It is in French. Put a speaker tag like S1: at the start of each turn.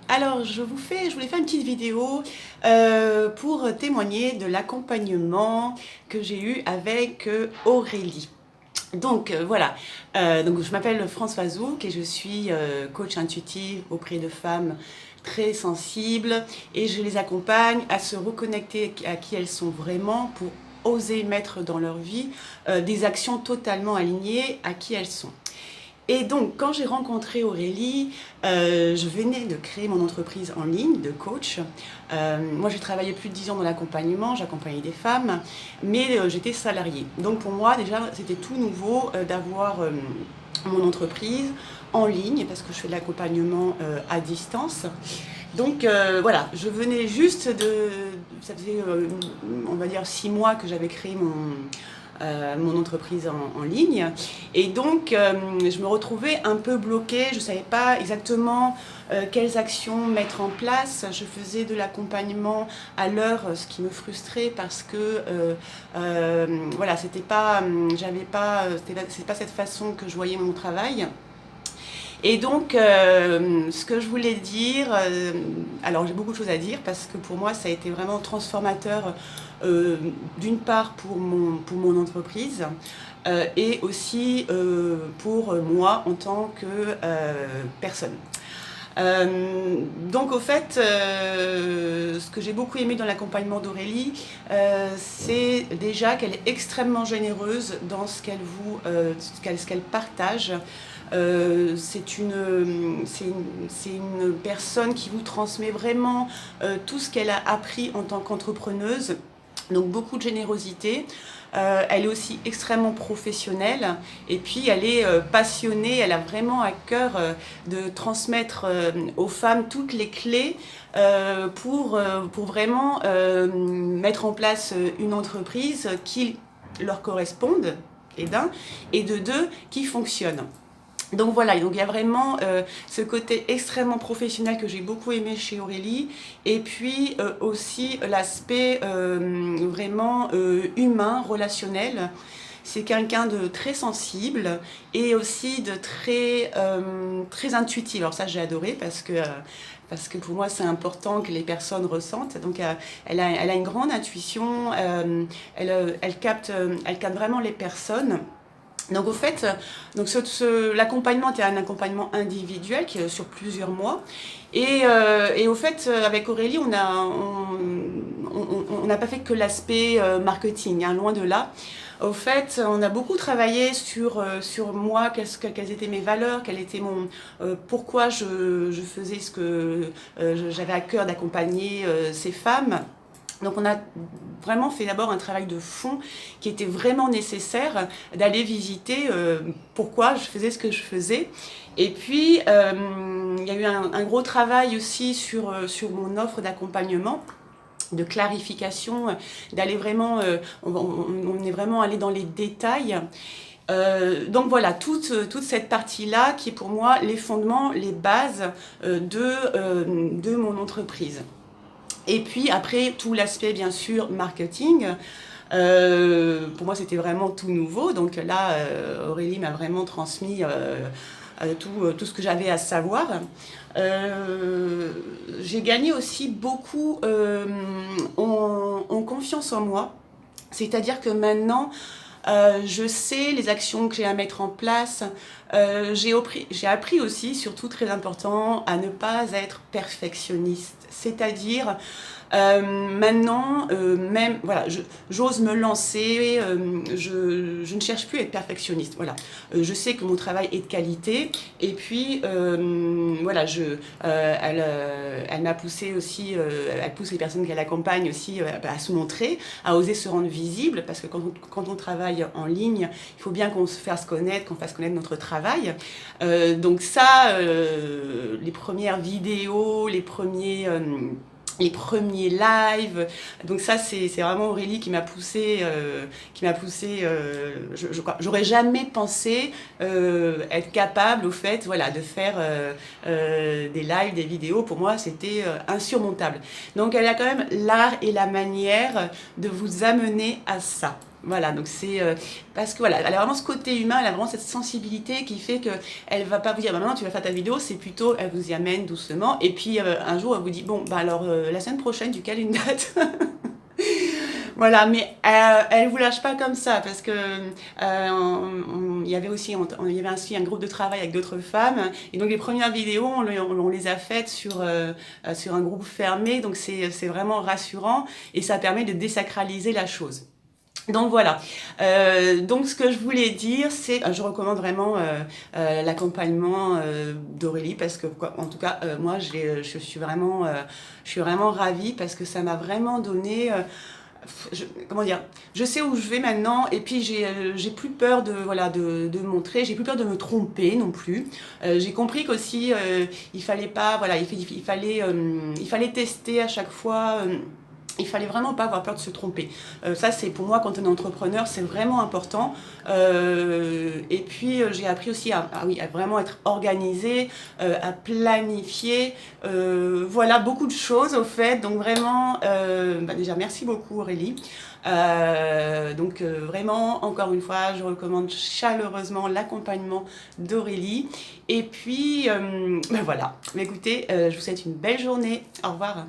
S1: Alors je voulais faire une petite vidéo pour témoigner de l'accompagnement que j'ai eu avec Aurélie. Donc voilà, donc je m'appelle Françoise Zouk et je suis coach intuitive auprès de femmes très sensibles et je les accompagne à se reconnecter à qui elles sont vraiment pour oser mettre dans leur vie des actions totalement alignées à qui elles sont. Et donc, quand j'ai rencontré Aurélie, je venais de créer mon entreprise en ligne de coach. Moi, j'ai travaillé plus de 10 ans dans l'accompagnement, j'accompagnais des femmes, mais j'étais salariée. Donc, pour moi, déjà, c'était tout nouveau d'avoir mon entreprise en ligne, parce que je fais de l'accompagnement à distance. Donc voilà, je venais juste ça faisait on va dire 6 mois que j'avais créé mon entreprise en ligne. Et donc, je me retrouvais un peu bloquée. Je ne savais pas exactement quelles actions mettre en place. Je faisais de l'accompagnement à l'heure, ce qui me frustrait parce que voilà, c'est pas cette façon que je voyais mon travail. Et donc, ce que je voulais dire, alors j'ai beaucoup de choses à dire parce que pour moi, ça a été vraiment transformateur, d'une part pour mon entreprise et aussi pour moi en tant que personne. Donc au fait, ce que j'ai beaucoup aimé dans l'accompagnement d'Aurélie, c'est déjà qu'elle est extrêmement généreuse dans ce qu'elle partage. C'est une personne qui vous transmet vraiment tout ce qu'elle a appris en tant qu'entrepreneuse, donc beaucoup de générosité. Elle est aussi extrêmement professionnelle et puis elle est passionnée, elle a vraiment à cœur de transmettre aux femmes toutes les clés pour vraiment mettre en place une entreprise qui leur corresponde, et d'un, et de deux, qui fonctionne. Donc voilà, donc il y a vraiment ce côté extrêmement professionnel que j'ai beaucoup aimé chez Aurélie, et puis aussi l'aspect vraiment humain, relationnel. C'est quelqu'un de très sensible et aussi de très intuitif. Alors ça, j'ai adoré parce que pour moi, c'est important que les personnes ressentent. Donc elle a une grande intuition, elle capte vraiment les personnes. Donc au fait, l'accompagnement était un accompagnement individuel qui est sur plusieurs mois. Et au fait, avec Aurélie, on n'a pas fait que l'aspect marketing, hein, loin de là. Au fait, on a beaucoup travaillé sur moi, quelles étaient mes valeurs, pourquoi je faisais ce que j'avais à cœur d'accompagner ces femmes. Donc on a vraiment fait d'abord un travail de fond qui était vraiment nécessaire, d'aller visiter pourquoi je faisais ce que je faisais. Et puis il y a eu un gros travail aussi sur mon offre d'accompagnement, de clarification, d'aller vraiment, on est vraiment allé dans les détails. Donc voilà, toute cette partie-là qui est pour moi les fondements, les bases de mon entreprise. Et puis après, tout l'aspect bien sûr marketing, pour moi c'était vraiment tout nouveau. Donc là, Aurélie m'a vraiment transmis tout ce que j'avais à savoir. J'ai gagné aussi beaucoup en confiance en moi. C'est-à-dire que maintenant, je sais les actions que j'ai à mettre en place. J'ai appris aussi, surtout très important, à ne pas être perfectionniste. C'est-à-dire, maintenant, même, voilà, j'ose me lancer, je ne cherche plus à être perfectionniste. Voilà. Je sais que mon travail est de qualité, et puis, voilà, elle m'a poussé aussi, elle pousse les personnes qu'elle accompagne aussi à se montrer, à oser se rendre visible, parce que quand on travaille en ligne, il faut bien qu'on se fasse connaître, qu'on fasse connaître notre travail. Donc ça, les premières vidéos, les premiers lives, donc ça c'est vraiment Aurélie qui m'a poussé, j'aurais jamais pensé être capable au fait, voilà, de faire des lives, des vidéos. Pour moi c'était insurmontable. Donc elle a quand même l'art et la manière de vous amener à ça. Voilà, donc c'est parce que voilà, elle a vraiment ce côté humain, elle a vraiment cette sensibilité qui fait que elle va pas vous dire bah, maintenant tu vas faire ta vidéo, c'est plutôt elle vous y amène doucement et puis un jour elle vous dit bon bah alors la semaine prochaine tu cales une date. Voilà, mais elle vous lâche pas comme ça parce que il y avait aussi il y avait ainsi un groupe de travail avec d'autres femmes et donc les premières vidéos on les a faites sur un groupe fermé donc c'est vraiment rassurant et ça permet de désacraliser la chose. Donc voilà, donc ce que je voulais dire, c'est je recommande vraiment l'accompagnement d'Aurélie parce que en tout cas moi je suis vraiment ravie parce que ça m'a vraiment donné comment dire, je sais où je vais maintenant et puis j'ai plus peur de voilà de montrer, j'ai plus peur de me tromper non plus. J'ai compris qu'aussi il fallait pas voilà il fallait tester à chaque fois. Il fallait vraiment pas avoir peur de se tromper. Ça, c'est pour moi, quand on est entrepreneur, c'est vraiment important. Et puis, j'ai appris aussi à vraiment être organisée, à planifier. Voilà, beaucoup de choses au fait. Donc vraiment, déjà, merci beaucoup Aurélie. Donc vraiment, encore une fois, je recommande chaleureusement l'accompagnement d'Aurélie. Et puis, voilà. Mais écoutez, je vous souhaite une belle journée. Au revoir.